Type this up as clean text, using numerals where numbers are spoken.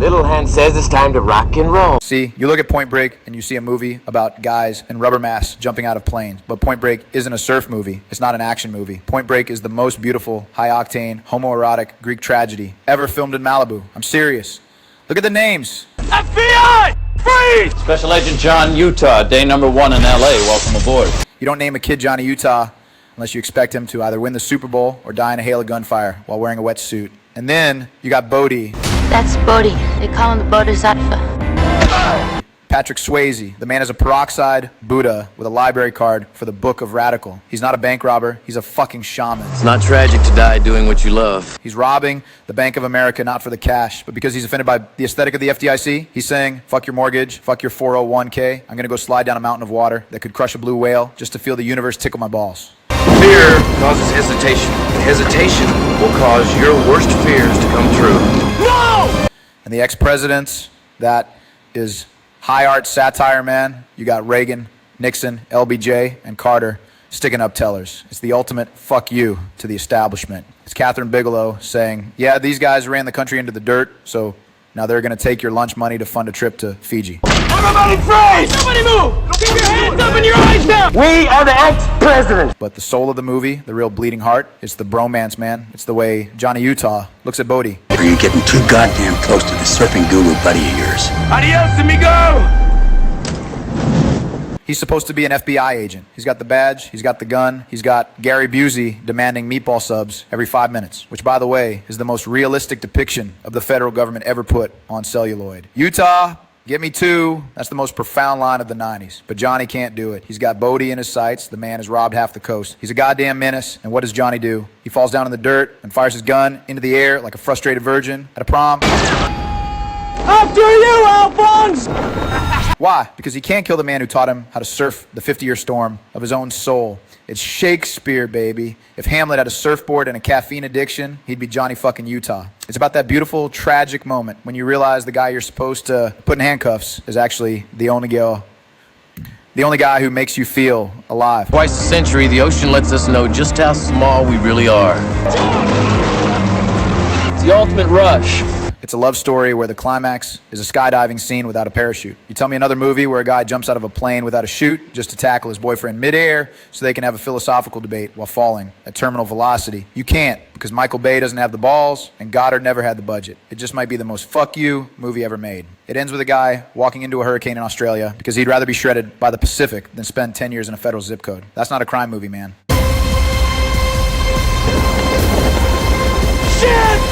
Little hand says it's time to rock and roll. See, you look at Point Break and you see a movie about guys in rubber masks jumping out of planes. But Point Break isn't a surf movie. It's not an action movie. Point Break is the most beautiful, high-octane, homoerotic Greek tragedy ever filmed in Malibu. I'm serious. Look at the names. FBI! Freeze! Special Agent John Utah, day number 1 in LA. Welcome aboard. You don't name a kid Johnny Utah unless you expect him to either win the Super Bowl or die in a hail of gunfire while wearing a wetsuit. And then you got Bodhi. That's Bodhi. They call him the Bodhisattva. Patrick Swayze. The man is a peroxide Buddha with a library card for the Book of Radical. He's not a bank robber. He's a fucking shaman. It's not tragic to die doing what you love. He's robbing the Bank of America not for the cash, but because he's offended by the aesthetic of the FDIC. He's saying, fuck your mortgage, fuck your 401k. I'm going to go slide down a mountain of water that could crush a blue whale just to feel the universe tickle my balls. Fear causes hesitation. Hesitation will cause your worst fears to come true. No! And the ex-presidents, that is high art satire, man. You got Reagan, Nixon, LBJ, and Carter sticking up tellers. It's the ultimate fuck you to the establishment. It's Kathryn Bigelow saying, yeah, these guys ran the country into the dirt, so now they're going to take your lunch money to fund a trip to Fiji. Everybody freeze! Nobody move! Keep your hands up and your eyes down! We are the ex-president. But the soul of the movie, the real bleeding heart, it's the bromance, man. It's the way Johnny Utah looks at Bodhi. You're getting too goddamn close to the surfing guru buddy of yours. Adios, amigo! He's supposed to be an FBI agent. He's got the badge, he's got the gun, he's got Gary Busey demanding meatball subs every 5 minutes, which, by the way, is the most realistic depiction of the federal government ever put on celluloid. Utah, get me 2. That's the most profound line of the 90s. But Johnny can't do it. He's got Bodhi in his sights. The man has robbed half the coast. He's a goddamn menace. And what does Johnny do? He falls down in the dirt and fires his gun into the air like a frustrated virgin at a prom. After you, Alphonse! Why? Because he can't kill the man who taught him how to surf the 50-year storm of his own soul. It's Shakespeare, baby. If Hamlet had a surfboard and a caffeine addiction, he'd be Johnny fucking Utah. It's about that beautiful, tragic moment when you realize the guy you're supposed to put in handcuffs is actually the only guy who makes you feel alive. Twice a century, the ocean lets us know just how small we really are. It's the ultimate rush. It's a love story where the climax is a skydiving scene without a parachute. You tell me another movie where a guy jumps out of a plane without a chute just to tackle his boyfriend midair so they can have a philosophical debate while falling at terminal velocity. You can't, because Michael Bay doesn't have the balls and Goddard never had the budget. It just might be the most fuck you movie ever made. It ends with a guy walking into a hurricane in Australia because he'd rather be shredded by the Pacific than spend 10 years in a federal zip code. That's not a crime movie, man. Shit!